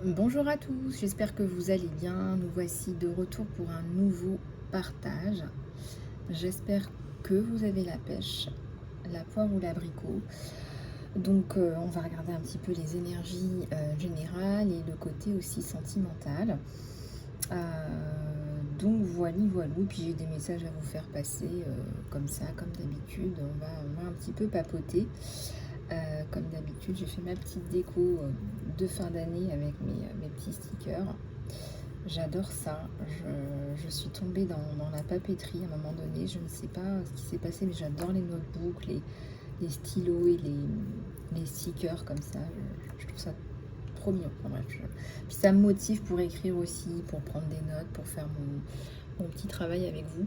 Bonjour à tous, j'espère que vous allez bien. Nous voici de retour pour un nouveau partage. J'espère que vous avez la pêche, la poire ou l'abricot. Donc on va regarder un petit peu les énergies générales et le côté aussi sentimental. Donc voilou, puis j'ai des messages à vous faire passer comme ça, comme d'habitude. On va un petit peu papoter. Comme d'habitude, j'ai fait ma petite déco de fin d'année avec mes petits stickers. J'adore ça. Je suis tombée dans la papeterie à un moment donné. Je ne sais pas ce qui s'est passé, mais j'adore les notebooks, les stylos et les stickers comme ça. Je trouve ça trop mignon. Enfin, bref, puis ça me motive pour écrire aussi, pour prendre des notes, pour faire mon petit travail avec vous.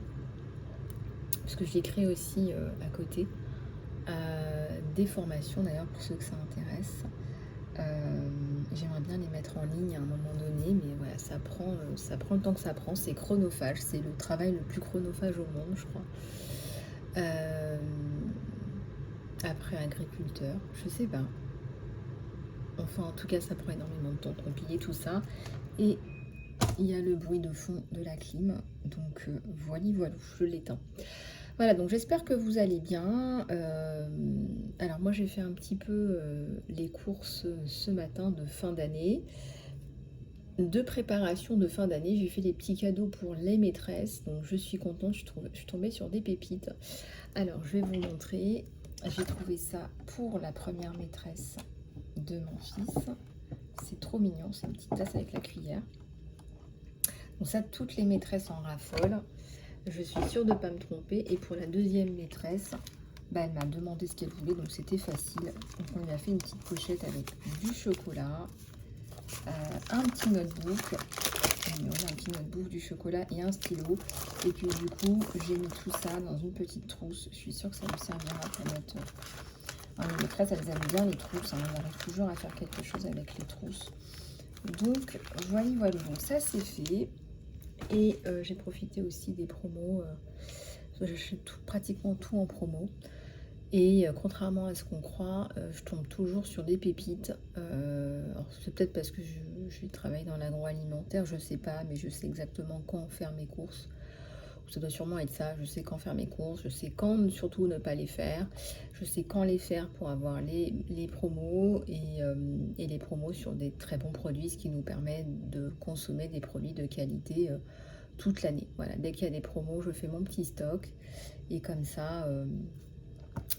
Parce que j'écris aussi à côté. Des formations d'ailleurs pour ceux que ça intéresse. J'aimerais bien les mettre en ligne à un moment donné, mais voilà, ça prend le temps que ça prend. C'est chronophage, c'est le travail le plus chronophage au monde, je crois. Après agriculteur, je sais pas. Enfin, en tout cas, ça prend énormément de temps de compiler tout ça. Et il y a le bruit de fond de la clim, donc voilà, je l'éteins. Voilà, donc j'espère que vous allez bien. Alors moi j'ai fait un petit peu les courses ce matin de fin d'année, de préparation de fin d'année. J'ai fait les petits cadeaux pour les maîtresses, donc je suis contente, je suis tombée sur des pépites. Alors je vais vous montrer, j'ai trouvé ça pour la première maîtresse de mon fils. C'est trop mignon, c'est une petite tasse avec la cuillère. Donc ça, toutes les maîtresses en raffolent. Je suis sûre de ne pas me tromper. Et pour la deuxième maîtresse, elle m'a demandé ce qu'elle voulait, donc c'était facile. Donc on lui a fait une petite pochette avec du chocolat, un petit notebook, un petit notebook, du chocolat et un stylo. Et puis du coup, j'ai mis tout ça dans une petite trousse. Je suis sûre que ça nous servira pour notre... les maîtresses, elles aiment bien les trousses. On arrive toujours à faire quelque chose avec les trousses. Donc voilà. Donc ça, c'est fait. Et j'ai profité aussi des promos. J'achète pratiquement tout en promo. Et contrairement à ce qu'on croit, je tombe toujours sur des pépites. Alors c'est peut-être parce que je travaille dans l'agroalimentaire, je sais pas, mais je sais exactement quand faire mes courses. Ça doit sûrement être ça, je sais quand faire mes courses, je sais quand surtout ne pas les faire, je sais quand les faire pour avoir les promos et les promos sur des très bons produits, ce qui nous permet de consommer des produits de qualité toute l'année. Voilà, dès qu'il y a des promos, je fais mon petit stock et comme ça,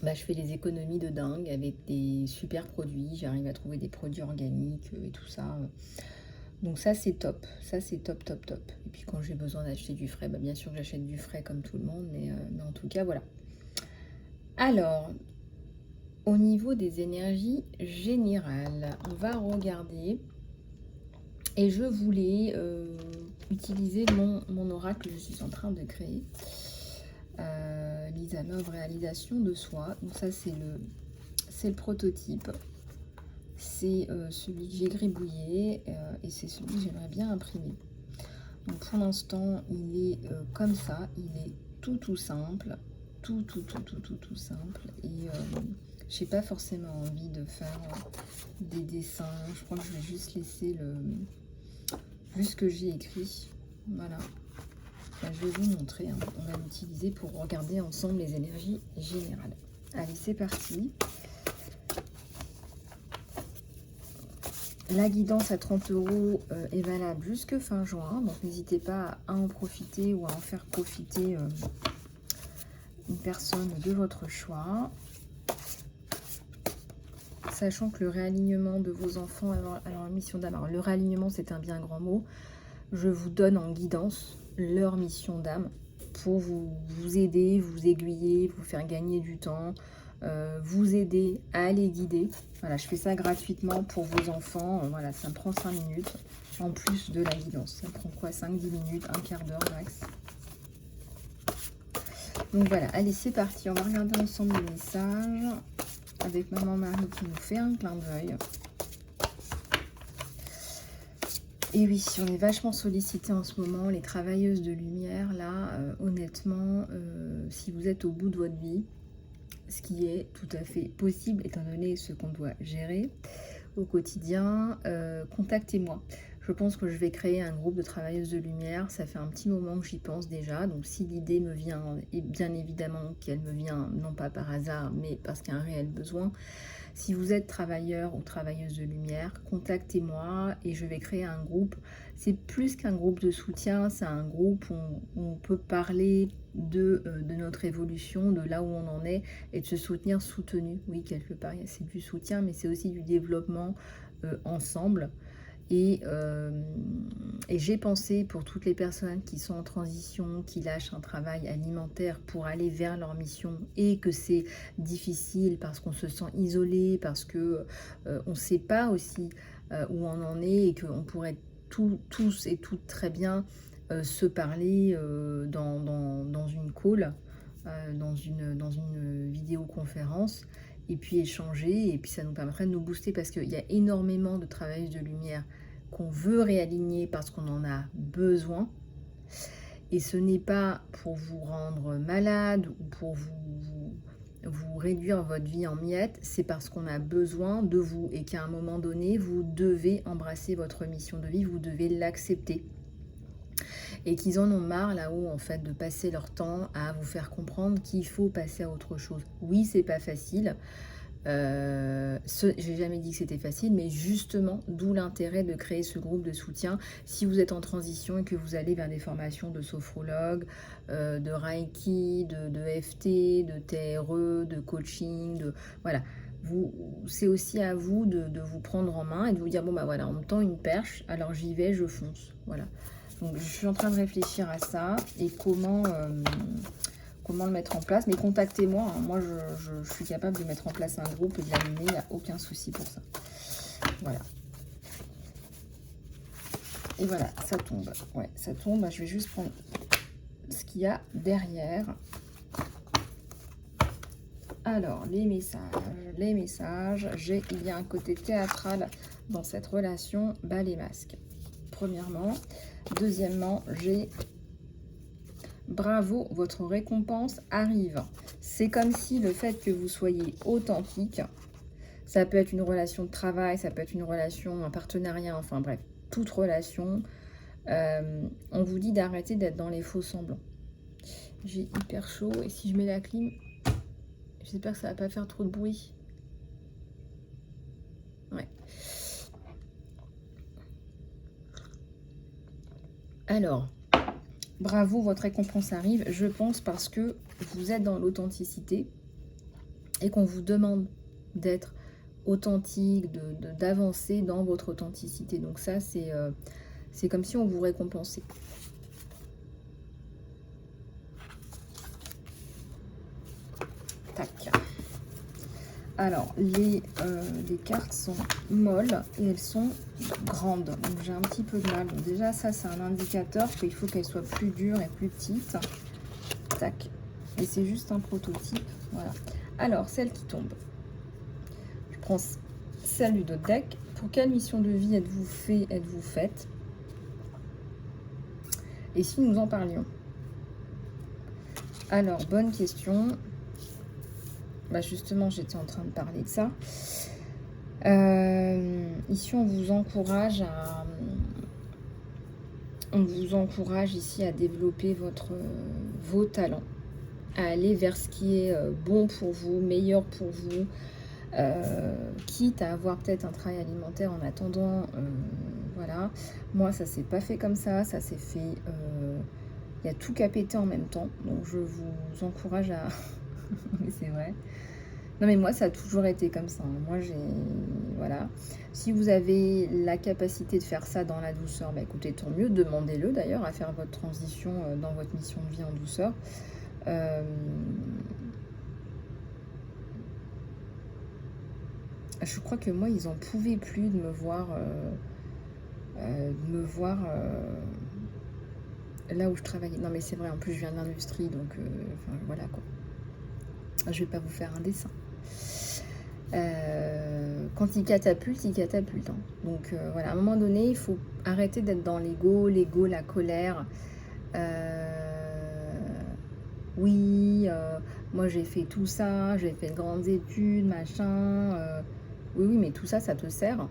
je fais des économies de dingue avec des super produits. J'arrive à trouver des produits organiques et tout ça. Donc ça, c'est top. Ça, c'est top, top, top. Et puis quand j'ai besoin d'acheter du frais, bien sûr que j'achète du frais comme tout le monde, mais en tout cas, voilà. Alors, au niveau des énergies générales, on va regarder. Et je voulais utiliser mon oracle que je suis en train de créer. Mise en œuvre, réalisation de soi. Donc ça, c'est le prototype. C'est celui que j'ai gribouillé et c'est celui que j'aimerais bien imprimer. Donc pour l'instant, il est comme ça. Il est tout simple. Tout simple. Et j'ai pas forcément envie de faire des dessins. Je crois que je vais juste laisser ce que j'ai écrit. Voilà. Je vais vous montrer. On va l'utiliser pour regarder ensemble les énergies générales. Allez, c'est parti. La guidance à 30 € est valable jusque fin juin. Donc n'hésitez pas à en profiter ou à en faire profiter une personne de votre choix. Sachant que le réalignement de vos enfants, alors mission d'âme, alors le réalignement c'est un bien grand mot, je vous donne en guidance leur mission d'âme pour vous aider, vous aiguiller, vous faire gagner du temps, vous aider à les guider. Voilà, je fais ça gratuitement pour vos enfants. Voilà, ça me prend 5 minutes en plus de la guidance. Ça me prend quoi, 5-10 minutes, un quart d'heure max. Donc voilà, allez, c'est parti. On va regarder ensemble les messages avec maman Marie qui nous fait un clin d'œil. Et oui, on est vachement sollicité en ce moment, les travailleuses de lumière, là, honnêtement, si vous êtes au bout de votre vie, ce qui est tout à fait possible étant donné ce qu'on doit gérer, au quotidien, contactez-moi. Je pense que je vais créer un groupe de travailleuses de lumière. Ça fait un petit moment que j'y pense déjà. Donc si l'idée me vient, et bien évidemment qu'elle me vient non pas par hasard, mais parce qu'il y a un réel besoin. Si vous êtes travailleur ou travailleuse de lumière, contactez-moi et je vais créer un groupe. C'est plus qu'un groupe de soutien, c'est un groupe où on peut parler de notre évolution, de là où on en est et de se soutenir soutenu. Oui, quelque part, c'est du soutien, mais c'est aussi du développement ensemble. Et j'ai pensé pour toutes les personnes qui sont en transition, qui lâchent un travail alimentaire pour aller vers leur mission et que c'est difficile parce qu'on se sent isolé, parce que on ne sait pas aussi où on en est et qu'on pourrait tous et toutes très bien se parler dans une call, dans une vidéoconférence et puis échanger, et puis ça nous permettrait de nous booster parce qu'il y a énormément de travailleuses de lumière qu'on veut réaligner parce qu'on en a besoin. Et ce n'est pas pour vous rendre malade ou pour vous réduire votre vie en miettes, c'est parce qu'on a besoin de vous et qu'à un moment donné, vous devez embrasser votre mission de vie, vous devez l'accepter. Et qu'ils en ont marre là-haut en fait de passer leur temps à vous faire comprendre qu'il faut passer à autre chose. Oui, c'est pas facile. J'ai jamais dit que c'était facile, mais justement, d'où l'intérêt de créer ce groupe de soutien. Si vous êtes en transition et que vous allez vers des formations de sophrologue, de Reiki, de FT, de TRE, de coaching, voilà. C'est aussi à vous de vous prendre en main et de vous dire, bon bah voilà, on me tend une perche, alors j'y vais, je fonce. Voilà. Donc je suis en train de réfléchir à ça et comment le mettre en place. Mais contactez-moi, hein. Moi je suis capable de mettre en place un groupe et de l'animer, il n'y a aucun souci pour ça. Voilà. Et voilà, ça tombe. Ouais, ça tombe. Je vais juste prendre ce qu'il y a derrière. Alors, les messages. Il y a un côté théâtral dans cette relation, bas les masques. Premièrement. Deuxièmement, j'ai bravo, votre récompense arrive. C'est comme si le fait que vous soyez authentique, ça peut être une relation de travail, ça peut être une relation, un partenariat, enfin bref, toute relation, on vous dit d'arrêter d'être dans les faux semblants. J'ai hyper chaud et si je mets la clim, j'espère que ça va pas faire trop de bruit. Ouais. Alors, bravo, votre récompense arrive, je pense parce que vous êtes dans l'authenticité et qu'on vous demande d'être authentique, d'avancer dans votre authenticité. Donc ça, c'est comme si on vous récompensait. Tac. Alors, les cartes sont molles et elles sont grandes. Donc, j'ai un petit peu de mal. Donc, déjà, ça, c'est un indicateur qu'il faut qu'elles soient plus dures et plus petites. Tac. Et c'est juste un prototype. Voilà. Alors, celle qui tombe. Je prends celle du dos deck. Pour quelle mission de vie êtes-vous faite? Et si nous en parlions? Alors, bonne question. Bah justement, j'étais en train de parler de ça. Ici, on vous encourage ici à développer vos talents, à aller vers ce qui est bon pour vous, meilleur pour vous, quitte à avoir peut-être un travail alimentaire en attendant. Voilà. Moi, ça s'est pas fait comme ça s'est fait. Il y a tout qu'à péter en même temps. Donc, je vous encourage à. Mais c'est vrai. Non mais moi ça a toujours été comme ça. Moi voilà. Si vous avez la capacité de faire ça dans la douceur, bah écoutez, tant mieux. Demandez-le d'ailleurs à faire votre transition dans votre mission de vie en douceur. Je crois que moi ils en pouvaient plus de me voir là où je travaillais. Non mais c'est vrai, en plus je viens de l'industrie, donc enfin, voilà quoi. Je vais pas vous faire un dessin. Quand il catapulte, hein. Donc voilà, à un moment donné, il faut arrêter d'être dans l'ego, la colère. Oui, moi j'ai fait tout ça, j'ai fait de grandes études, machin. Oui, oui, mais tout ça, ça te sert.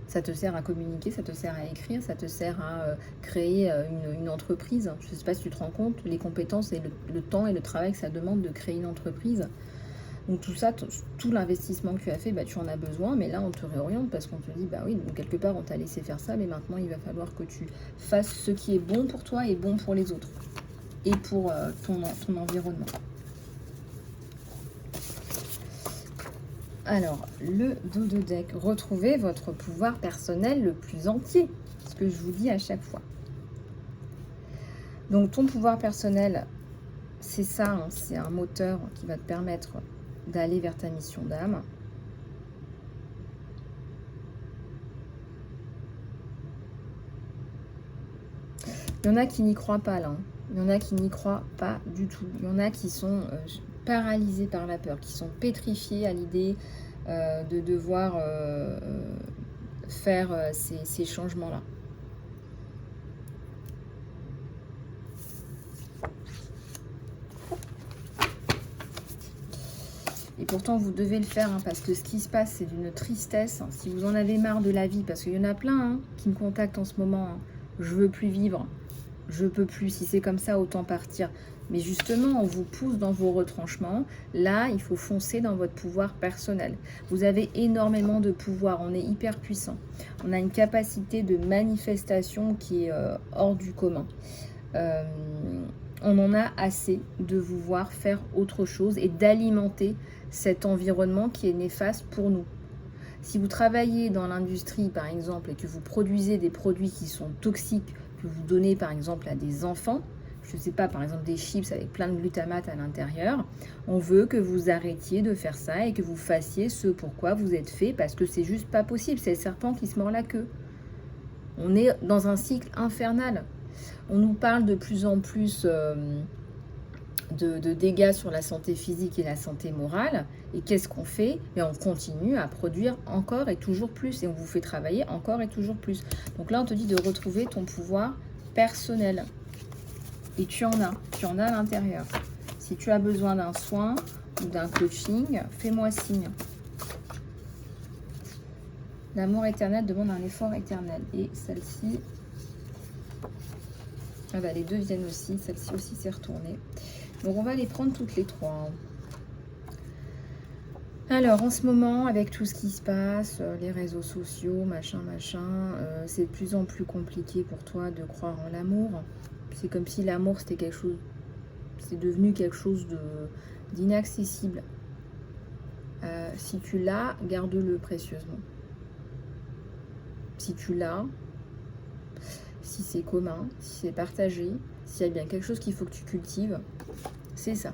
Ça te sert à communiquer, ça te sert à écrire, ça te sert à créer une entreprise. Je ne sais pas si tu te rends compte, les compétences et le temps et le travail que ça demande de créer une entreprise. Donc tout ça, tout l'investissement que tu as fait, bah, tu en as besoin, mais là on te réoriente parce qu'on te dit, bah oui, donc quelque part on t'a laissé faire ça, mais maintenant il va falloir que tu fasses ce qui est bon pour toi et bon pour les autres et pour ton environnement. Alors, le dos de deck, retrouvez votre pouvoir personnel le plus entier, ce que je vous dis à chaque fois. Donc ton pouvoir personnel, c'est ça, hein, c'est un moteur qui va te permettre d'aller vers ta mission d'âme. Il y en a qui n'y croient pas là, hein. Il y en a qui n'y croient pas du tout. Il y en a qui sont paralysés par la peur, qui sont pétrifiés à l'idée de devoir faire ces changements-là. Et pourtant, vous devez le faire, hein, parce que ce qui se passe, c'est d'une tristesse. Si vous en avez marre de la vie, parce qu'il y en a plein hein, qui me contactent en ce moment. Hein. Je veux plus vivre, je peux plus. Si c'est comme ça, autant partir. Mais justement, on vous pousse dans vos retranchements. Là, il faut foncer dans votre pouvoir personnel. Vous avez énormément de pouvoir. On est hyper puissant. On a une capacité de manifestation qui est hors du commun. On en a assez de vous voir faire autre chose et d'alimenter cet environnement qui est néfaste pour nous. Si vous travaillez dans l'industrie, par exemple, et que vous produisez des produits qui sont toxiques, que vous donnez, par exemple, à des enfants, je ne sais pas, par exemple, des chips avec plein de glutamate à l'intérieur, on veut que vous arrêtiez de faire ça et que vous fassiez ce pourquoi vous êtes fait, parce que c'est juste pas possible. C'est le serpent qui se mord la queue. On est dans un cycle infernal. On nous parle de plus en plus de dégâts sur la santé physique et la santé morale. Et qu'est-ce qu'on fait? Mais on continue à produire encore et toujours plus. Et on vous fait travailler encore et toujours plus. Donc là, on te dit de retrouver ton pouvoir personnel. Et tu en as à l'intérieur. Si tu as besoin d'un soin ou d'un coaching, fais-moi signe. L'amour éternel demande un effort éternel. Et celle-ci... Ah bah, les deux viennent aussi. Celle-ci aussi s'est retournée. Donc on va les prendre toutes les trois. Alors en ce moment, avec tout ce qui se passe, les réseaux sociaux, machin, c'est de plus en plus compliqué pour toi de croire en l'amour. C'est comme si l'amour c'était quelque chose, c'est devenu quelque chose d'inaccessible. Si tu l'as, garde-le précieusement. Si tu l'as, si c'est commun, si c'est partagé, s'il y a bien quelque chose qu'il faut que tu cultives, c'est ça.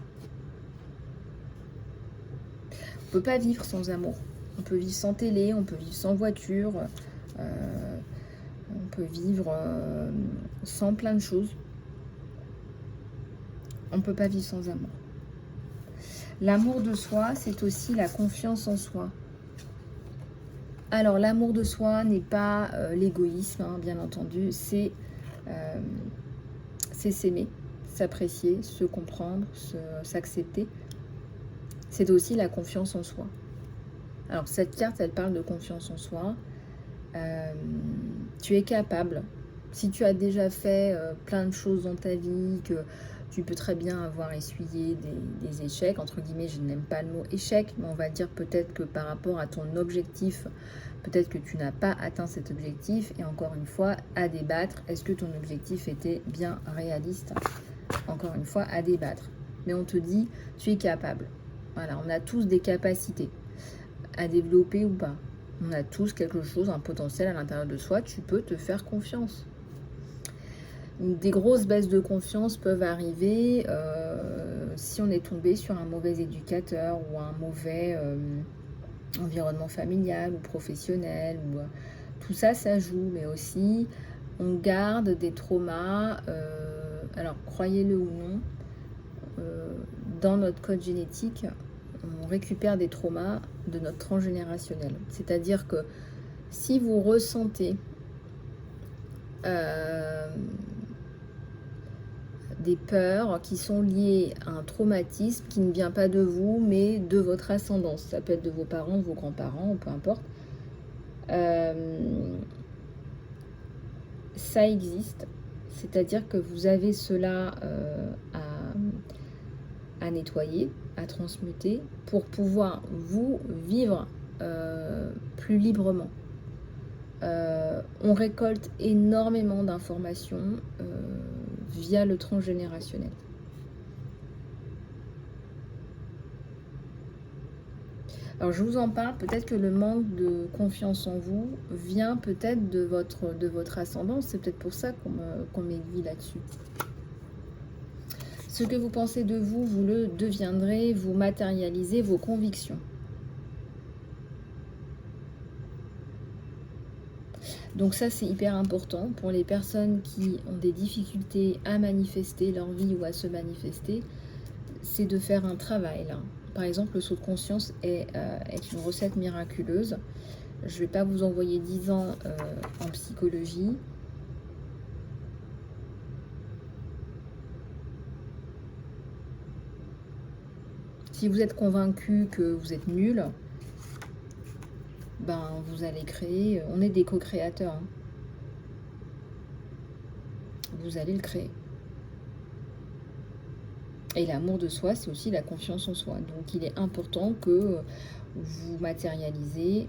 On peut pas vivre sans amour. On peut vivre sans télé, on peut vivre sans voiture, on peut vivre sans plein de choses. On ne peut pas vivre sans amour. L'amour de soi, c'est aussi la confiance en soi. Alors, l'amour de soi n'est pas l'égoïsme, hein, bien entendu. C'est s'aimer, s'apprécier, se comprendre, s'accepter. C'est aussi la confiance en soi. Alors, cette carte, elle parle de confiance en soi. Tu es capable. Si tu as déjà fait plein de choses dans ta vie, que tu peux très bien avoir essuyé des échecs, entre guillemets, je n'aime pas le mot échec, mais on va dire peut-être que par rapport à ton objectif, peut-être que tu n'as pas atteint cet objectif, et encore une fois, à débattre, est-ce que ton objectif était bien réaliste? Encore une fois, à débattre. Mais on te dit, tu es capable. Voilà, on a tous des capacités à développer ou pas. On a tous quelque chose, un potentiel à l'intérieur de soi, tu peux te faire confiance. Des grosses baisses de confiance peuvent arriver si on est tombé sur un mauvais éducateur ou un mauvais environnement familial ou professionnel. Tout ça, ça joue, mais aussi on garde des traumas, alors croyez-le ou non, dans notre code génétique, on récupère des traumas de notre transgénérationnel. C'est-à-dire que si vous ressentez des peurs qui sont liées à un traumatisme qui ne vient pas de vous, mais de votre ascendance. Ça peut être de vos parents, de vos grands-parents, peu importe. Ça existe, c'est-à-dire que vous avez cela à nettoyer, à transmuter, pour pouvoir vous vivre plus librement. On récolte énormément d'informations via le transgénérationnel. Alors je vous en parle, peut-être que le manque de confiance en vous vient peut-être de votre ascendance, c'est peut-être pour ça qu'on m'aiguille là-dessus. Ce que vous pensez de vous, vous le deviendrez, vous matérialisez vos convictions. Donc ça, c'est hyper important pour les personnes qui ont des difficultés à manifester leur vie ou à se manifester, c'est de faire un travail là. Par exemple, le saut de conscience est une recette miraculeuse. Je ne vais pas vous envoyer 10 ans en psychologie. Si vous êtes convaincu que vous êtes nul, ben vous allez créer, on est des co-créateurs. Hein. Vous allez le créer. Et l'amour de soi, c'est aussi la confiance en soi. Donc il est important que vous matérialisez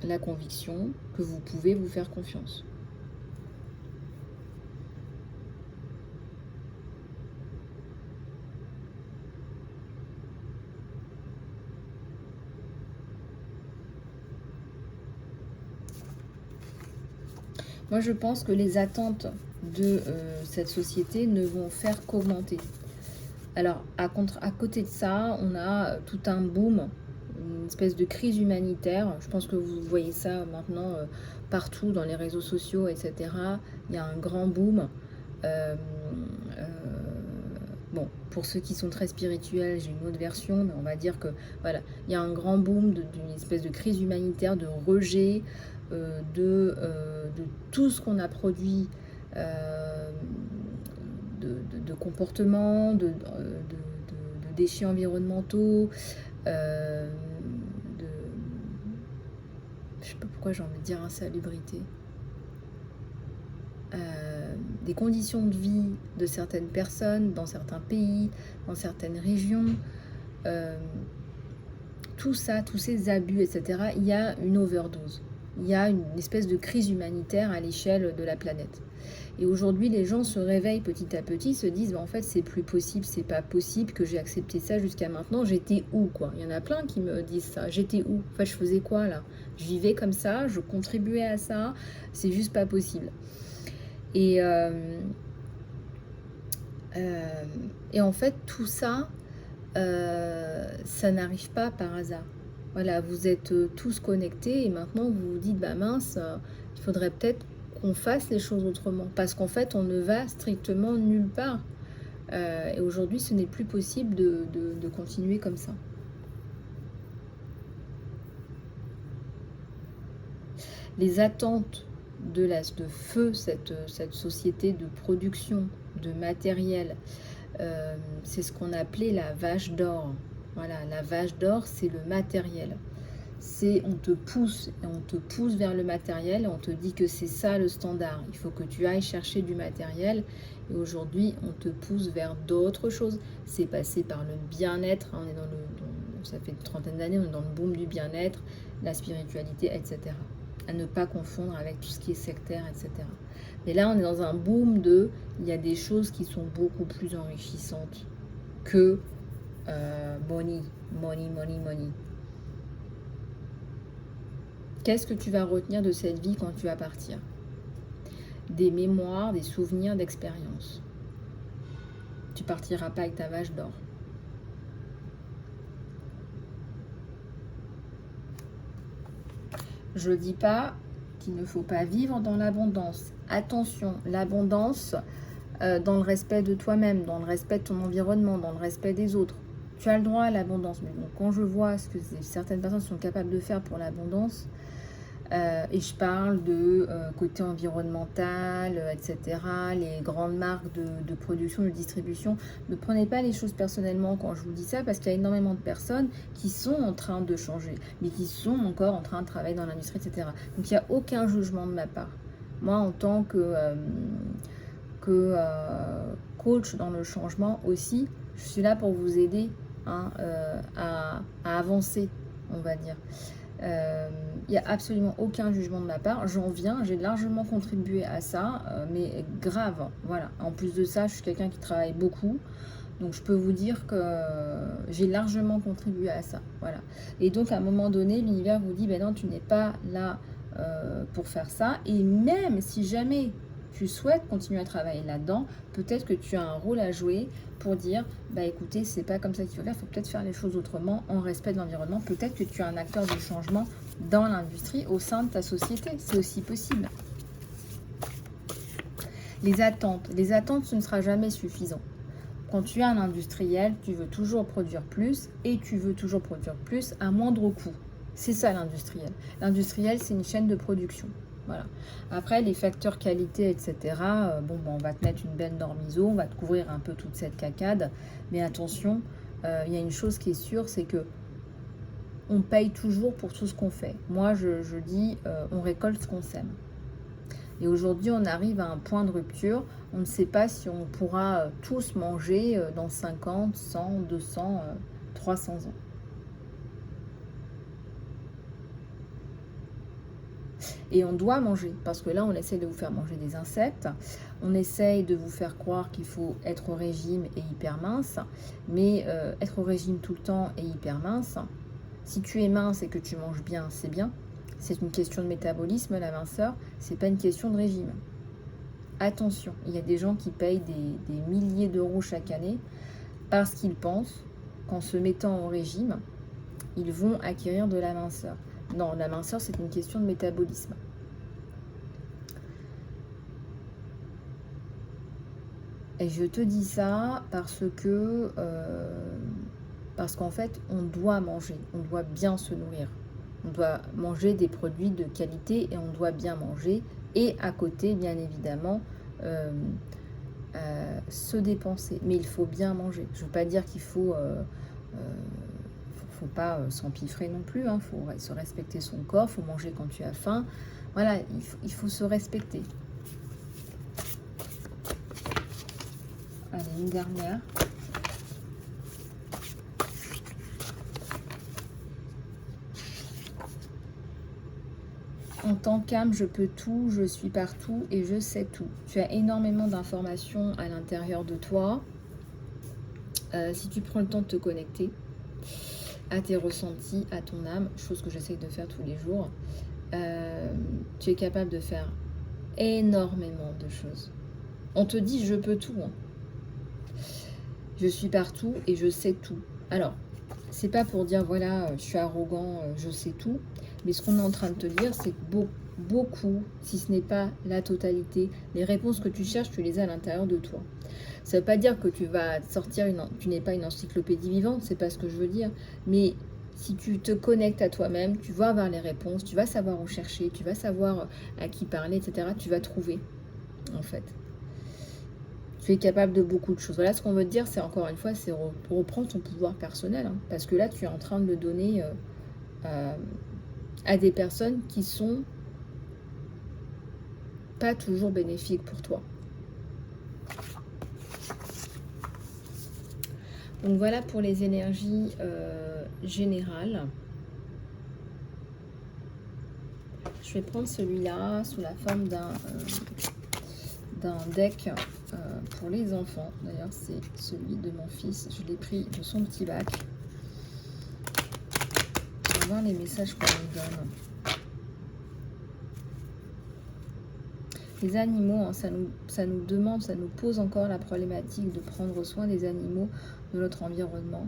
la conviction que vous pouvez vous faire confiance. Moi, je pense que les attentes de cette société ne vont faire qu'augmenter. Alors, à côté de ça, on a tout un boom, une espèce de crise humanitaire. Je pense que vous voyez ça maintenant partout dans les réseaux sociaux, etc. Il y a un grand boom. Bon, pour ceux qui sont très spirituels, j'ai une autre version, mais on va dire que voilà, il y a un grand boom d'une espèce de crise humanitaire, de rejet de tout ce qu'on a produit de comportements, de déchets environnementaux, je sais pas pourquoi j'ai envie de dire insalubrité. Des conditions de vie de certaines personnes dans certains pays, dans certaines régions, tout ça, tous ces abus, etc., il y a une overdose. Il y a une espèce de crise humanitaire à l'échelle de la planète. Et aujourd'hui, les gens se réveillent petit à petit, se disent en fait, c'est plus possible, c'est pas possible que j'ai accepté ça jusqu'à maintenant. J'étais où, quoi? Il y en a plein qui me disent ça. J'étais où? En fait, je faisais quoi là? Je vivais comme ça, je contribuais à ça, c'est juste pas possible. Et en fait, tout ça, ça n'arrive pas par hasard. Voilà, vous êtes tous connectés et maintenant vous vous dites, bah mince, il faudrait peut-être qu'on fasse les choses autrement. Parce qu'en fait, on ne va strictement nulle part. Et aujourd'hui, ce n'est plus possible de continuer comme ça. Les attentes de feu, cette société de production de matériel, c'est ce qu'on appelait la vache d'or. Voilà, la vache d'or, c'est le matériel. On te pousse vers le matériel, et on te dit que c'est ça le standard. Il faut que tu ailles chercher du matériel. Et aujourd'hui, on te pousse vers d'autres choses. C'est passé par le bien-être. On est ça fait une trentaine d'années, on est dans le boom du bien-être, la spiritualité, etc. À ne pas confondre avec tout ce qui est sectaire, etc. Mais là, on est dans un boom il y a des choses qui sont beaucoup plus enrichissantes que money. Qu'est-ce que tu vas retenir de cette vie quand tu vas partir? Des mémoires, des souvenirs, d'expériences. Tu partiras pas avec ta vache d'or. Je ne dis pas qu'il ne faut pas vivre dans l'abondance. Attention, l'abondance dans le respect de toi-même, dans le respect de ton environnement, dans le respect des autres. Tu as le droit à l'abondance. Mais bon, quand je vois ce que certaines personnes sont capables de faire pour l'abondance, Et je parle de côté environnemental, etc. Les grandes marques de production, de distribution. Ne prenez pas les choses personnellement quand je vous dis ça, parce qu'il y a énormément de personnes qui sont en train de changer, mais qui sont encore en train de travailler dans l'industrie, etc. Donc il n'y a aucun jugement de ma part. Moi, en tant que coach dans le changement aussi, je suis là pour vous aider, hein, à avancer, on va dire. Il n'y a absolument aucun jugement de ma part. J'en viens, j'ai largement contribué à ça, mais grave, voilà. En plus de ça, je suis quelqu'un qui travaille beaucoup, donc je peux vous dire que j'ai largement contribué à ça, voilà. Et donc à un moment donné, l'univers vous dit, ben non, tu n'es pas là pour faire ça, et même si jamais tu souhaites continuer à travailler là-dedans, peut-être que tu as un rôle à jouer pour dire, bah écoutez, c'est pas comme ça qu'il faut faire, il faut peut-être faire les choses autrement, en respect de l'environnement. Peut-être que tu es un acteur de changement dans l'industrie, au sein de ta société, c'est aussi possible. Les attentes, ce ne sera jamais suffisant. Quand tu es un industriel, tu veux toujours produire plus, et tu veux toujours produire plus à moindre coût. C'est ça l'industriel. L'industriel, c'est une chaîne de production. Voilà. Après, les facteurs qualité, etc., bon, on va te mettre une belle norme ISO, on va te couvrir un peu toute cette cacade, mais attention, il y a une chose qui est sûre, c'est que on paye toujours pour tout ce qu'on fait. Moi, je dis, on récolte ce qu'on sème. Et aujourd'hui, on arrive à un point de rupture. On ne sait pas si on pourra tous manger dans 50, 100, 200, 300 ans. Et on doit manger, parce que là, on essaie de vous faire manger des insectes. On essaye de vous faire croire qu'il faut être au régime et hyper mince. Mais être au régime tout le temps et hyper mince, si tu es mince et que tu manges bien, c'est bien. C'est une question de métabolisme, la minceur. C'est pas une question de régime. Attention, il y a des gens qui payent des milliers d'euros chaque année parce qu'ils pensent qu'en se mettant au régime, ils vont acquérir de la minceur. Non, la minceur, c'est une question de métabolisme. Et je te dis ça parce qu'en fait, on doit manger, on doit bien se nourrir. On doit manger des produits de qualité et on doit bien manger. Et à côté, bien évidemment, se dépenser. Mais il faut bien manger. Je ne veux pas dire qu'il faut pas s'empiffrer non plus. Il faut se respecter son corps, il faut manger quand tu as faim. Voilà, il faut se respecter. Allez, une dernière. En tant qu'âme, je peux tout, je suis partout et je sais tout. Tu as énormément d'informations à l'intérieur de toi. Si tu prends le temps de te connecter à tes ressentis, à ton âme, chose que j'essaye de faire tous les jours, tu es capable de faire énormément de choses. On te dit je peux tout. Je suis partout et je sais tout. Alors, c'est pas pour dire voilà, je suis arrogant, je sais tout. Mais ce qu'on est en train de te dire, c'est que beaucoup, si ce n'est pas la totalité, les réponses que tu cherches, tu les as à l'intérieur de toi. Ça ne veut pas dire que tu vas sortir, tu n'es pas une encyclopédie vivante, c'est pas ce que je veux dire. Mais si tu te connectes à toi-même, tu vas avoir les réponses, tu vas savoir où chercher, tu vas savoir à qui parler, etc. Tu vas trouver, en fait. Tu es capable de beaucoup de choses. Voilà, ce qu'on veut te dire, c'est encore une fois, c'est reprendre ton pouvoir personnel. Parce que là, tu es en train de le donner à des personnes qui sont pas toujours bénéfiques pour toi. Donc voilà pour les énergies générales. Je vais prendre celui-là sous la forme d'un deck pour les enfants. D'ailleurs, c'est celui de mon fils. Je l'ai pris de son petit bac. On va voir les messages qu'on nous donne. Les animaux, ça nous demande, ça nous pose encore la problématique de prendre soin des animaux, de notre environnement.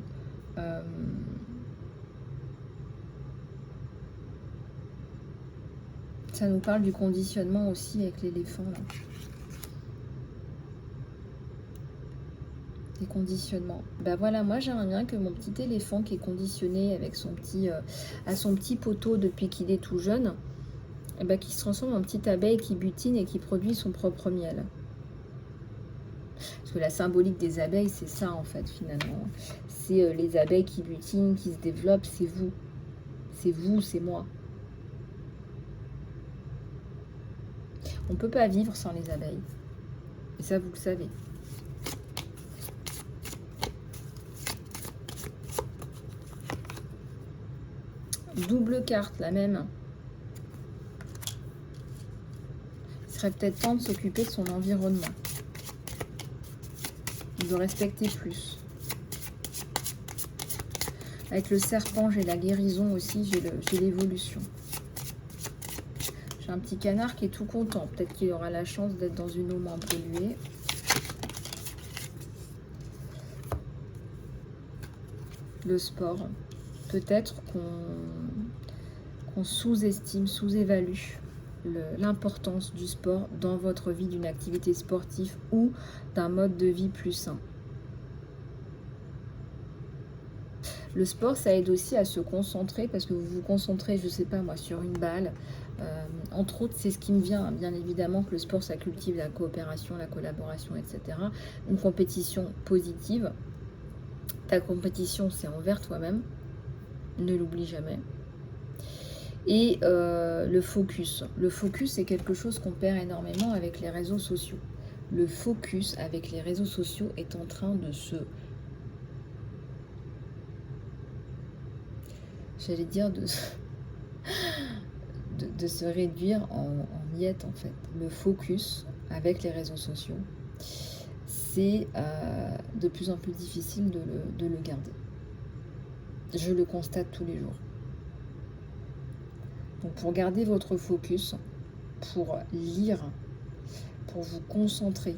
Ça nous parle du conditionnement aussi avec l'éléphant. Des conditionnements. Ben voilà, moi j'aimerais bien que mon petit éléphant qui est conditionné avec à son petit poteau depuis qu'il est tout jeune, eh ben, qui se transforme en petite abeille qui butine et qui produit son propre miel. Parce que la symbolique des abeilles, c'est ça en fait finalement. C'est les abeilles qui butinent, qui se développent, c'est vous. C'est vous, c'est moi. On ne peut pas vivre sans les abeilles. Et ça, vous le savez. Double carte, la même. Il serait peut-être temps de s'occuper de son environnement. De respecter plus. Avec le serpent, j'ai la guérison aussi, j'ai l'évolution. J'ai un petit canard qui est tout content. Peut-être qu'il aura la chance d'être dans une eau moins polluée. Le sport. Peut-être qu'on sous-estime, sous-évalue l'importance du sport dans votre vie, d'une activité sportive ou d'un mode de vie plus sain. Le sport, ça aide aussi à se concentrer parce que vous vous concentrez, je ne sais pas moi, sur une balle. Entre autres, c'est ce qui me vient, hein, bien évidemment que le sport, ça cultive la coopération, la collaboration, etc. Une compétition positive. Ta compétition, c'est envers toi-même. Ne l'oublie jamais. Et le focus. Le focus, c'est quelque chose qu'on perd énormément avec les réseaux sociaux. Le focus avec les réseaux sociaux est en train de se... J'allais dire de se réduire en miettes en fait. Le focus avec les réseaux sociaux, c'est de plus en plus difficile de le garder. Je le constate tous les jours. Donc pour garder votre focus, pour lire, pour vous concentrer,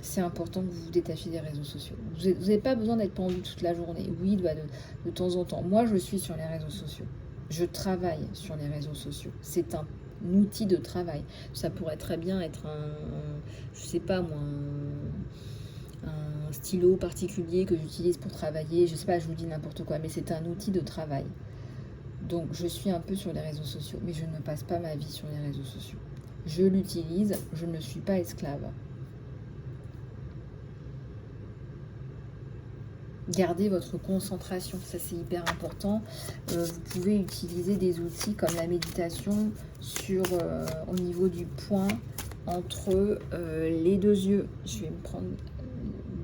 c'est important que vous vous détachiez des réseaux sociaux. Vous n'avez pas besoin d'être pendu toute la journée. Oui, de temps en temps. Moi, je suis sur les réseaux sociaux. Je travaille sur les réseaux sociaux. C'est un outil de travail. Ça pourrait très bien être je sais pas moi, un stylo particulier que j'utilise pour travailler. Je sais pas, je vous dis n'importe quoi, mais c'est un outil de travail. Donc, je suis un peu sur les réseaux sociaux, mais je ne passe pas ma vie sur les réseaux sociaux. Je l'utilise, je ne suis pas esclave. Gardez votre concentration, ça c'est hyper important. Vous pouvez utiliser des outils comme la méditation au niveau du point entre les deux yeux. Je vais vous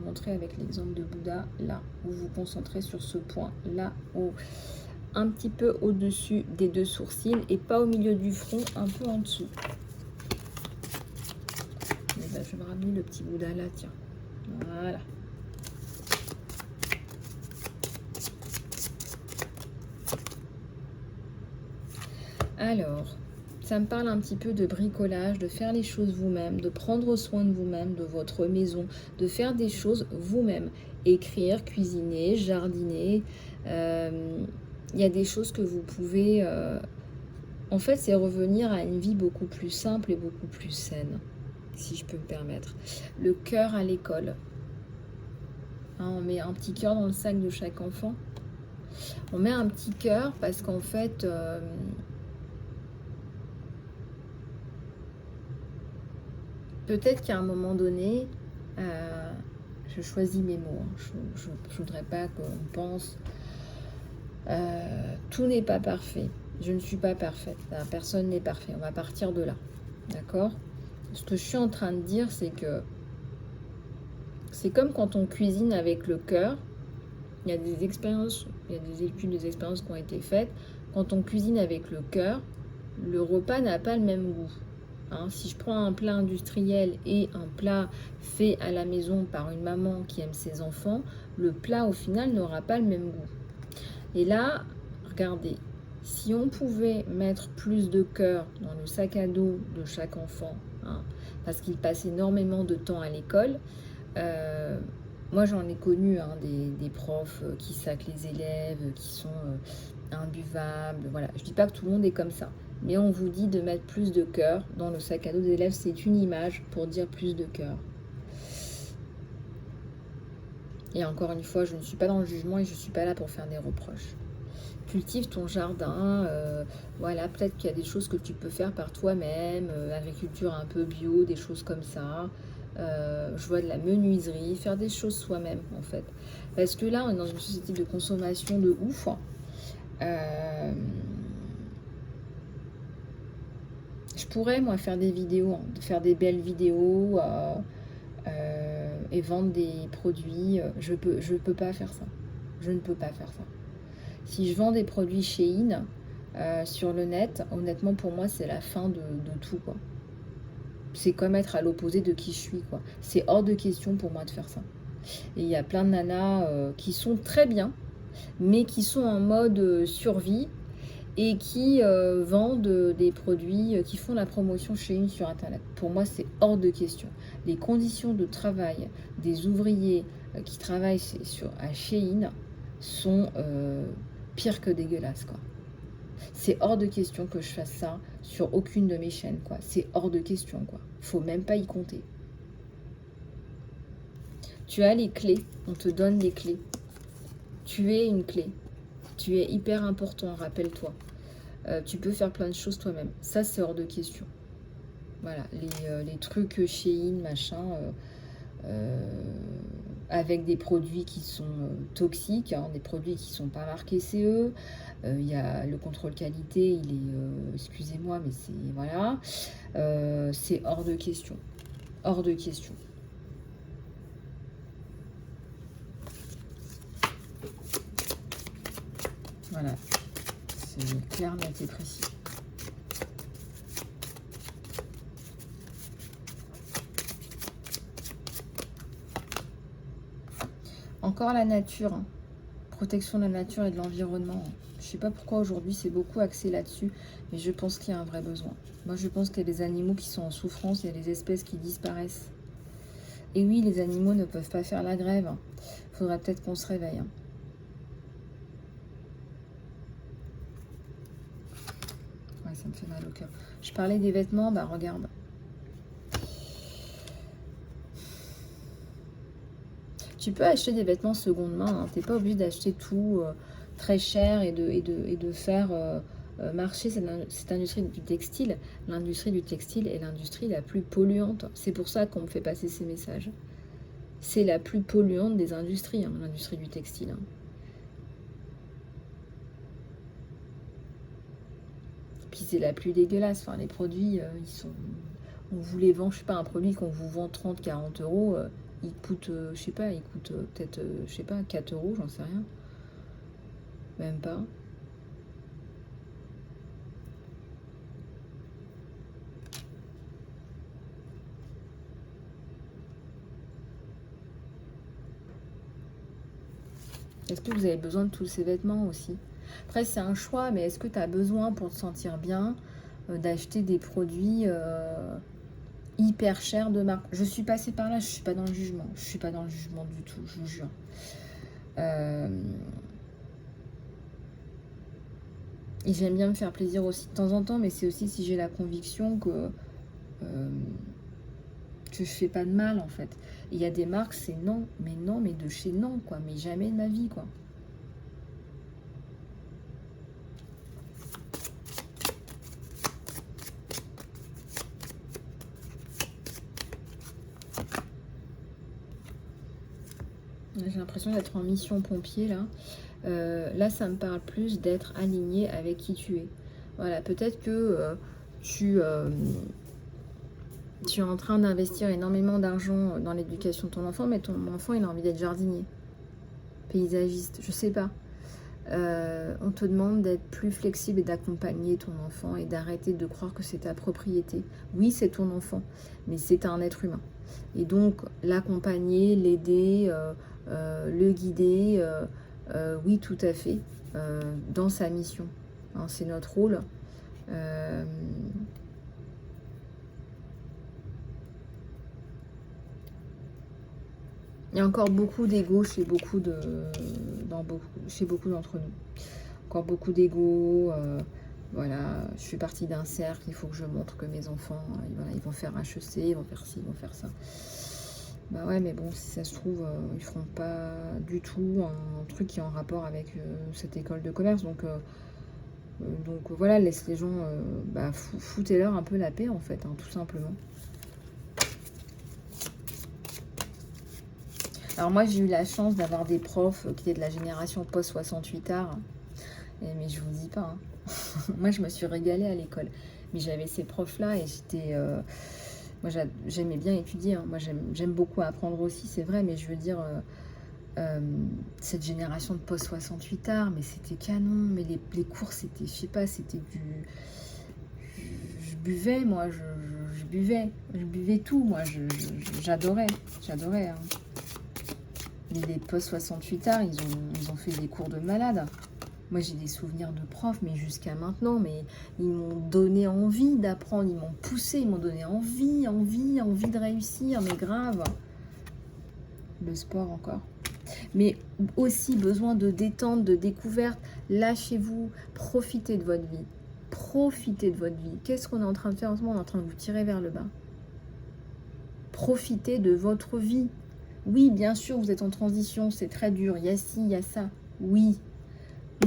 montrer avec l'exemple de Bouddha, là, où vous vous concentrez sur ce point, là, un petit peu au-dessus des deux sourcils et pas au milieu du front, un peu en dessous. Et ben, je vais me ramener le petit Bouddha là, tiens. Voilà. Alors, ça me parle un petit peu de bricolage, de faire les choses vous-même, de prendre soin de vous-même, de votre maison, de faire des choses vous-même. Écrire, cuisiner, jardiner. Il y a des choses que vous pouvez... En fait, c'est revenir à une vie beaucoup plus simple et beaucoup plus saine, si je peux me permettre. Le cœur à l'école. Hein, on met un petit cœur dans le sac de chaque enfant. On met un petit cœur parce qu'en fait... peut-être qu'à un moment donné, je choisis mes mots. Je ne voudrais pas qu'on pense... tout n'est pas parfait. Je ne suis pas parfaite. Personne n'est parfait. On va partir de là. D'accord ? Ce que je suis en train de dire, c'est que c'est comme quand on cuisine avec le cœur. Il y a des expériences, il y a des études, des expériences qui ont été faites. Quand on cuisine avec le cœur, le repas n'a pas le même goût. Hein, si je prends un plat industriel et un plat fait à la maison par une maman qui aime ses enfants, le plat au final n'aura pas le même goût. Et là, regardez, si on pouvait mettre plus de cœur dans le sac à dos de chaque enfant, hein, parce qu'il passe énormément de temps à l'école, moi j'en ai connu hein, des profs qui sacent les élèves, qui sont imbuvables, voilà. Je dis pas que tout le monde est comme ça. Mais on vous dit de mettre plus de cœur dans le sac à dos des élèves. C'est une image pour dire plus de cœur. Et encore une fois, je ne suis pas dans le jugement et je ne suis pas là pour faire des reproches. cultive ton jardin, voilà, peut-être qu'il y a des choses que tu peux faire par toi-même, agriculture un peu bio, des choses comme ça. Je vois de la menuiserie, faire des choses soi-même en fait. Parce que là, on est dans une société de consommation de ouf. Je pourrais, moi, faire des vidéos, hein, faire des belles vidéos et vendre des produits. Je peux pas faire ça. Je ne peux pas faire ça. Si je vends des produits Shein sur le net, honnêtement, pour moi, c'est la fin de tout, quoi. C'est comme être à l'opposé de qui je suis, quoi. C'est hors de question pour moi de faire ça. Et il y a plein de nanas qui sont très bien, mais qui sont en mode survie et qui vendent des produits, qui font la promotion Shein sur Internet. Pour moi, c'est hors de question. Les conditions de travail des ouvriers qui travaillent à Shein sont pires que dégueulasses, quoi. C'est hors de question que je fasse ça sur aucune de mes chaînes, quoi. C'est hors de question, quoi. Faut même pas y compter. Tu as les clés, on te donne les clés. Tu es une clé. Tu es hyper important, rappelle-toi. Tu peux faire plein de choses toi-même. Ça, c'est hors de question. Voilà, les trucs Shein, machin, avec des produits qui sont toxiques, hein, des produits qui ne sont pas marqués CE. Il y a le contrôle qualité, il est, excusez-moi, mais c'est, voilà, c'est hors de question. Hors de question. Voilà, c'est clair, net et précis. Encore la nature, hein. Protection de la nature et de l'environnement. Je ne sais pas pourquoi aujourd'hui c'est beaucoup axé là-dessus, mais je pense qu'il y a un vrai besoin. Moi je pense qu'il y a des animaux qui sont en souffrance, il y a des espèces qui disparaissent. Et oui, les animaux ne peuvent pas faire la grève. Il faudrait peut-être qu'on se réveille. Hein. Ouais, ça me fait mal au cœur. Je parlais des vêtements, bah regarde. Tu peux acheter des vêtements seconde main, hein. Tu n'es pas obligé d'acheter tout très cher et de faire marcher cette industrie du textile. L'industrie du textile est l'industrie la plus polluante. C'est pour ça qu'on me fait passer ces messages. C'est la plus polluante des industries, hein, l'industrie du textile. Hein. Puis c'est la plus dégueulasse. Enfin, les produits, ils sont... On vous les vend, je sais pas, un produit qu'on vous vend 30-40 euros, il coûte, je sais pas, il coûte peut-être, je sais pas, 4 euros, j'en sais rien. Même pas. Est-ce que vous avez besoin de tous ces vêtements aussi? Après, c'est un choix, mais est-ce que tu as besoin pour te sentir bien d'acheter des produits hyper chers de marque? Je suis passée par là, je suis pas dans le jugement. Je suis pas dans le jugement du tout, je vous jure. Et j'aime bien me faire plaisir aussi de temps en temps, mais c'est aussi si j'ai la conviction que je fais pas de mal en fait. Il y a des marques, c'est non, mais de chez non, quoi, mais jamais de ma vie, quoi. J'ai l'impression d'être en mission pompier là. Là, ça me parle plus d'être aligné avec qui tu es. Voilà, peut-être que tu es en train d'investir énormément d'argent dans l'éducation de ton enfant, mais ton enfant, il a envie d'être jardinier, paysagiste, je sais pas. On te demande d'être plus flexible et d'accompagner ton enfant et d'arrêter de croire que c'est ta propriété. Oui, c'est ton enfant, mais c'est un être humain. Et donc, l'accompagner, l'aider, le guider, oui, tout à fait, dans sa mission. Hein, c'est notre rôle. Il y a encore beaucoup d'ego chez beaucoup d'entre nous. Encore beaucoup d'ego. Voilà, je fais partie d'un cercle. Il faut que je montre que mes enfants, voilà, ils vont faire HEC, ils vont faire ci, ils vont faire ça. Bah ouais, mais bon, si ça se trouve, ils feront pas du tout un truc qui est en rapport avec cette école de commerce. Donc voilà, laisse les gens, bah, foutez-leur un peu la paix en fait, hein, tout simplement. Alors moi, j'ai eu la chance d'avoir des profs qui étaient de la génération post-68 art. Mais je vous dis pas, hein. Moi, je me suis régalée à l'école. Mais j'avais ces profs-là et j'étais... moi, j'aimais bien étudier, hein. Moi, j'aime beaucoup apprendre aussi, c'est vrai. Mais je veux dire, cette génération de post-68 art, mais c'était canon. Mais les cours, c'était, je sais pas, c'était du... Je buvais, moi, je buvais tout, moi, j'adorais, hein. Les post-68 arts, ils ont fait des cours de malades. Moi, j'ai des souvenirs de profs, mais jusqu'à maintenant, mais ils m'ont donné envie d'apprendre, ils m'ont poussé, ils m'ont donné envie de réussir, mais grave. Le sport encore. Mais aussi besoin de détente, de découverte. Lâchez-vous, profitez de votre vie. Profitez de votre vie. Qu'est-ce qu'on est en train de faire en ce moment? On est en train de vous tirer vers le bas. Profitez de votre vie. Oui, bien sûr, vous êtes en transition, c'est très dur. Il y a ci, il y a ça. Oui.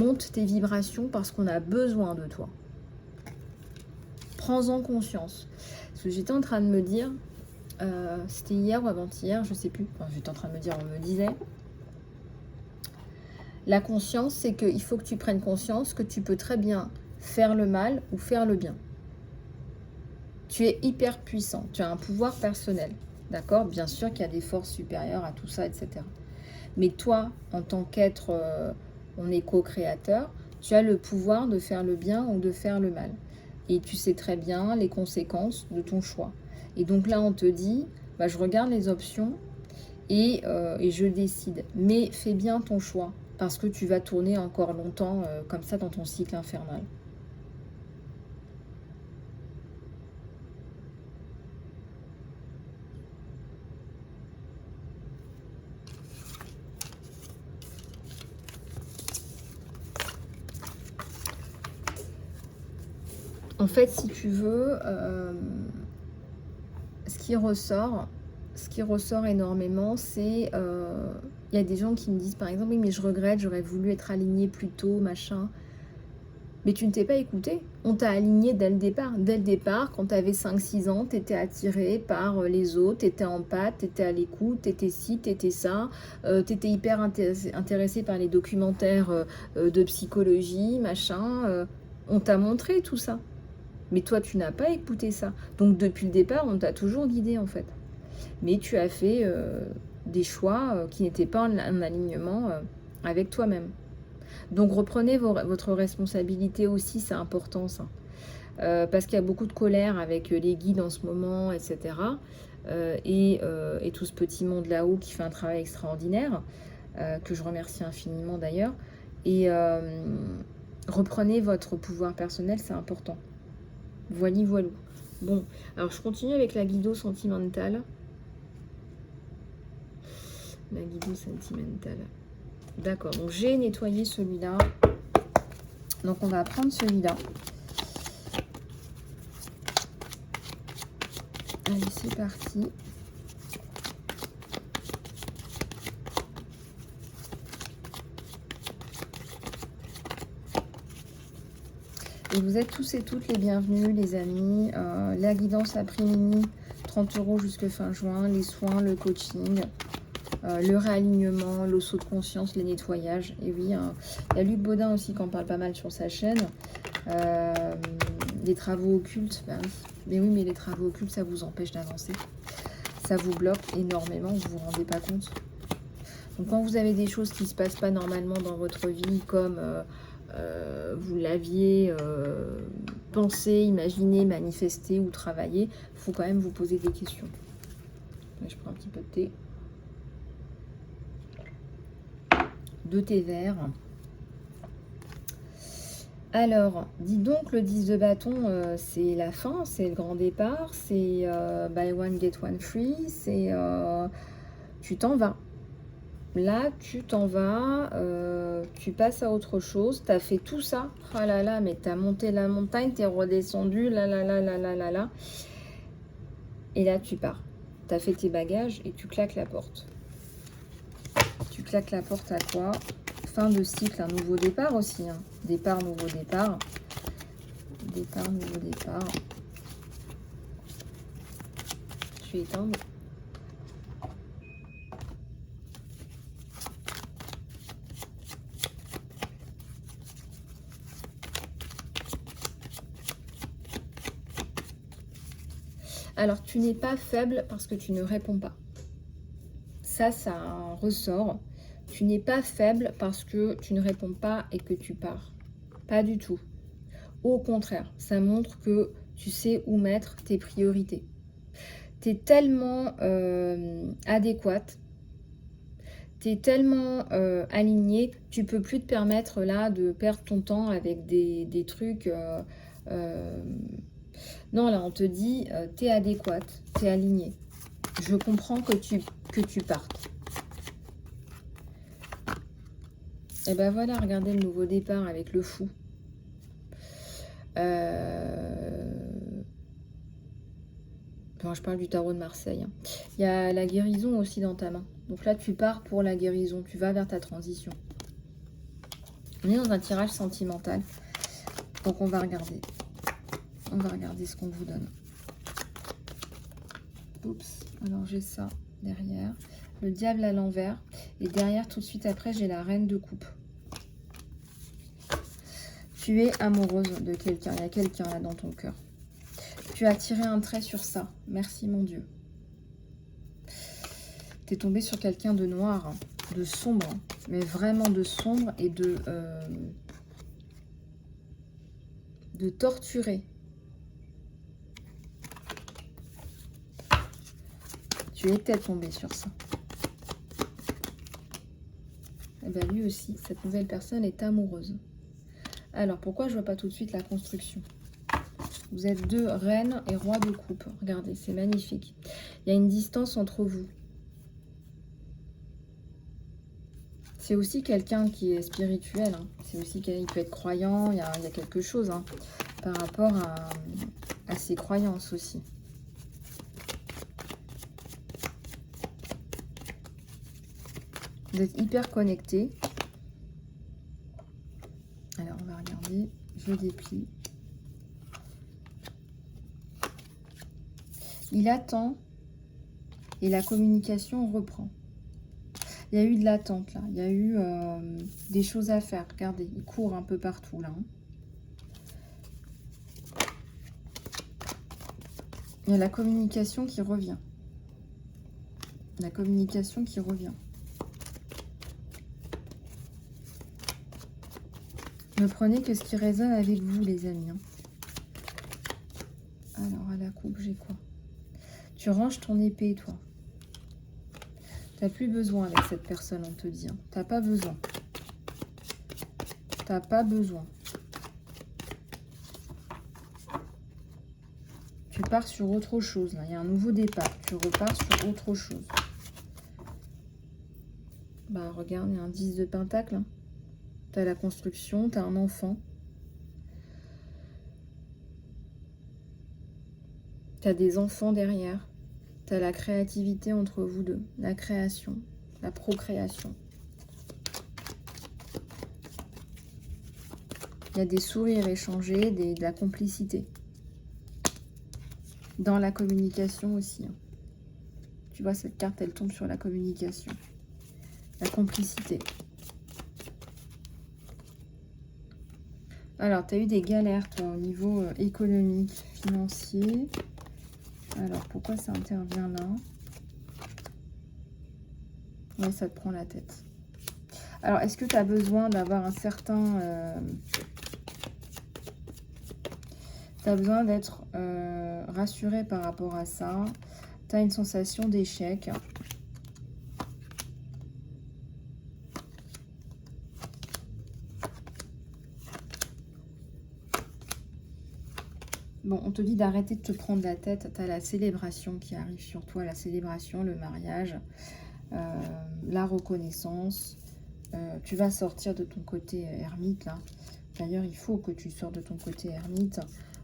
Monte tes vibrations parce qu'on a besoin de toi. Prends-en conscience. Parce que j'étais en train de me dire, c'était hier ou avant-hier, je sais plus. Enfin, j'étais en train de me dire, on me disait, la conscience, c'est qu'il faut que tu prennes conscience que tu peux très bien faire le mal ou faire le bien. Tu es hyper puissant, tu as un pouvoir personnel. D'accord? Bien sûr qu'il y a des forces supérieures à tout ça, etc. Mais toi, en tant qu'être, on est co-créateur, tu as le pouvoir de faire le bien ou de faire le mal. Et tu sais très bien les conséquences de ton choix. Et donc là, on te dit, bah, je regarde les options et je décide. Mais fais bien ton choix, parce que tu vas tourner encore longtemps comme ça dans ton cycle infernal. En fait, si tu veux, ce qui ressort énormément, c'est... il y a des gens qui me disent, par exemple, oui, mais je regrette, j'aurais voulu être alignée plus tôt, machin. Mais tu ne t'es pas écouté. On t'a aligné dès le départ. Dès le départ, quand tu avais 5-6 ans, tu étais attiré par les autres, tu étais en pâte, tu étais à l'écoute, tu étais ci, tu étais ça. Tu étais hyper intéressé par les documentaires de psychologie, machin. On t'a montré tout ça. Mais toi, tu n'as pas écouté ça. Donc, depuis le départ, on t'a toujours guidé, en fait. Mais tu as fait des choix qui n'étaient pas en alignement avec toi-même. Donc, reprenez votre responsabilité aussi, c'est important, ça. Parce qu'il y a beaucoup de colère avec les guides en ce moment, etc. Et tout ce petit monde là-haut qui fait un travail extraordinaire, que je remercie infiniment d'ailleurs. Et reprenez votre pouvoir personnel, c'est important. Voili voilou. Bon, alors je continue avec la guido sentimentale. La guido sentimentale. D'accord, donc j'ai nettoyé celui-là. Donc on va prendre celui-là. Allez, c'est parti. Et vous êtes tous et toutes les bienvenus, les amis. La guidance à prix mini, 30 € jusque fin juin. Les soins, le coaching, le réalignement, l'eau de conscience, les nettoyages. Et oui, il y a Luc Baudin aussi qui en parle pas mal sur sa chaîne. Les travaux occultes, bah oui. Mais oui, mais les travaux occultes, ça vous empêche d'avancer. Ça vous bloque énormément, vous ne vous rendez pas compte. Donc quand vous avez des choses qui ne se passent pas normalement dans votre vie, comme vous l'aviez pensé, imaginé, manifesté ou travaillé, il faut quand même vous poser des questions. Je prends un petit peu de thé. De thé vert. Alors, dis donc, le 10 de bâton, c'est la fin, c'est le grand départ, c'est buy one, get one free, c'est tu t'en vas. Là, tu t'en vas, tu passes à autre chose, tu as fait tout ça, ah là là, mais tu as monté la montagne, tu es redescendu, là là là là là là là, et là tu pars. Tu as fait tes bagages et tu claques la porte. Tu claques la porte à quoi? Fin de cycle, un nouveau départ aussi. Hein. Départ, nouveau départ. Départ, nouveau départ. Je vais éteindre. Alors, tu n'es pas faible parce que tu ne réponds pas. Ça ressort. Tu n'es pas faible parce que tu ne réponds pas et que tu pars. Pas du tout. Au contraire, ça montre que tu sais où mettre tes priorités. Tu es tellement adéquate, tu es tellement alignée, tu peux plus te permettre là de perdre ton temps avec des trucs... Non, là, on te dit, tu es adéquate, tu es alignée. Je comprends que tu partes. Et ben voilà, regardez le nouveau départ avec le fou. Enfin, je parle du tarot de Marseille. Hein. Il y a la guérison aussi dans ta main. Donc là, tu pars pour la guérison. Tu vas vers ta transition. On est dans un tirage sentimental. Donc on va regarder. On va regarder ce qu'on vous donne. Oups. Alors j'ai ça derrière. Le diable à l'envers. Et derrière, tout de suite après, j'ai la reine de coupe. Tu es amoureuse de quelqu'un. Il y a quelqu'un là dans ton cœur. Tu as tiré un trait sur ça. Merci mon Dieu. Tu es tombé sur quelqu'un de noir, de sombre, mais vraiment de sombre et de torturé. Tu étais tombé sur ça. Et bien lui aussi, cette nouvelle personne est amoureuse. Alors, pourquoi je ne vois pas tout de suite la construction? Vous êtes deux reines et rois de coupe. Regardez, c'est magnifique. Il y a une distance entre vous. C'est aussi quelqu'un qui est spirituel. Hein. C'est aussi quelqu'un qui peut être croyant. Il y a quelque chose hein, par rapport à ses croyances aussi. Vous êtes hyper connectés. Alors, on va regarder. Je déplie. Il attend et la communication reprend. Il y a eu de l'attente là. Il y a eu des choses à faire. Regardez, il court un peu partout là. Hein. Il y a la communication qui revient. La communication qui revient. Ne prenez que ce qui résonne avec vous, les amis. Hein. Alors, à la coupe, j'ai quoi? Tu ranges ton épée, toi. Tu n'as plus besoin avec cette personne, on te dit. Hein. Tu n'as pas besoin. Tu n'as pas besoin. Tu pars sur autre chose. Là. Il y a un nouveau départ. Tu repars sur autre chose. Bah, regarde, il y a un 10 de pentacle. Hein. Tu as la construction, tu as un enfant. Tu as des enfants derrière. Tu as la créativité entre vous deux. La création, la procréation. Il y a des sourires échangés, de la complicité. Dans la communication aussi. Hein. Tu vois, cette carte, elle tombe sur la communication. La complicité. Alors, tu as eu des galères, toi, au niveau économique, financier. Alors, pourquoi ça intervient là? Oui, ça te prend la tête. Alors, est-ce que tu as besoin d'avoir un certain... tu as besoin d'être rassuré par rapport à ça. Tu as une sensation d'échec. Bon, on te dit d'arrêter de te prendre la tête. Tu as la célébration qui arrive sur toi, la célébration, le mariage, la reconnaissance. Tu vas sortir de ton côté ermite, là. D'ailleurs, il faut que tu sors de ton côté ermite.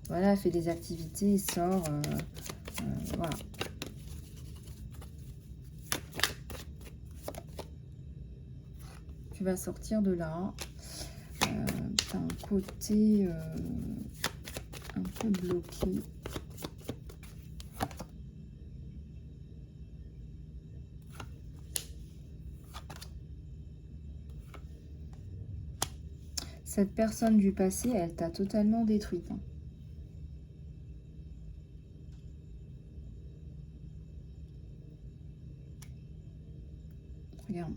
Voilà, fais des activités, sors. Voilà. vas sortir de là. Tu as un côté un peu bloqué. Cette personne du passé, elle t'a totalement détruite. Hein. Regarde.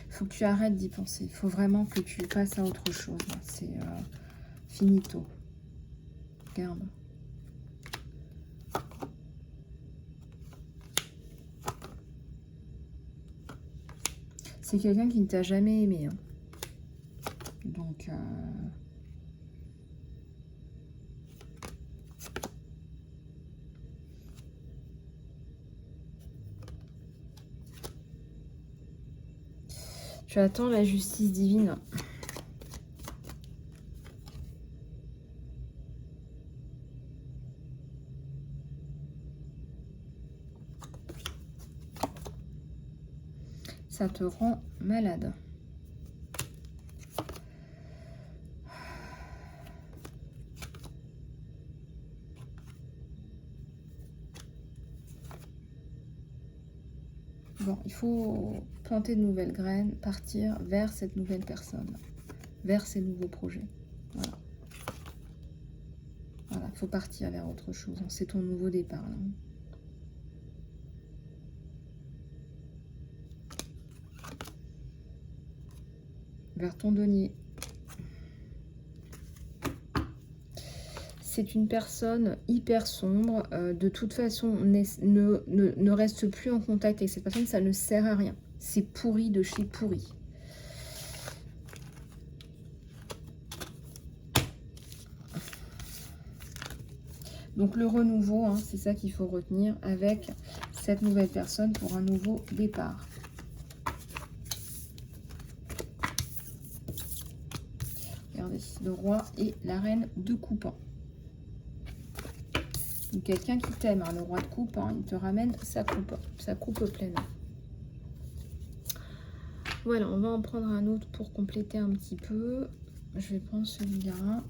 Il faut que tu arrêtes d'y penser. Il faut vraiment que tu passes à autre chose. C'est finito. Regarde. C'est quelqu'un qui ne t'a jamais aimé. Hein. Donc, tu attends la justice divine. Ça te rend malade. Bon, il faut planter de nouvelles graines, partir vers cette nouvelle personne, vers ces nouveaux projets. Voilà. Voilà, il faut partir vers autre chose. C'est ton nouveau départ, là. Vers ton denier. C'est une personne hyper sombre. De toute façon, ne reste plus en contact avec cette personne. Ça ne sert à rien. C'est pourri de chez pourri. Donc le renouveau, hein, c'est ça qu'il faut retenir avec cette nouvelle personne pour un nouveau départ. Regardez, le roi et la reine de coupe. Quelqu'un qui t'aime, hein, le roi de coupe, hein, il te ramène sa coupe pleine. Voilà, on va en prendre un autre pour compléter un petit peu. Je vais prendre celui-là.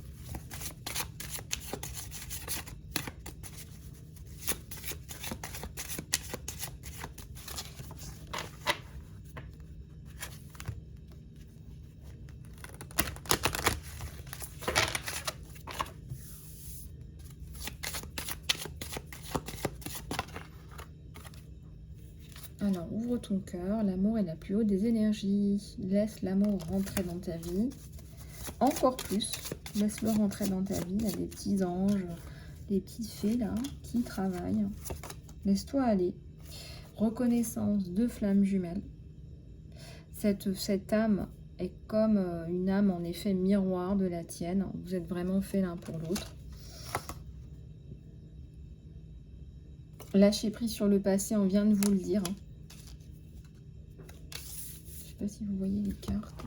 Alors, ouvre ton cœur. L'amour est la plus haute des énergies. Laisse l'amour rentrer dans ta vie. Encore plus. Laisse-le rentrer dans ta vie. Il y a des petits anges, des petites fées là qui travaillent. Laisse-toi aller. Reconnaissance de flammes jumelles. Cette âme est comme une âme en effet miroir de la tienne. Vous êtes vraiment faits l'un pour l'autre. Lâchez prise sur le passé, on vient de vous le dire. Je ne sais pas si vous voyez les cartes.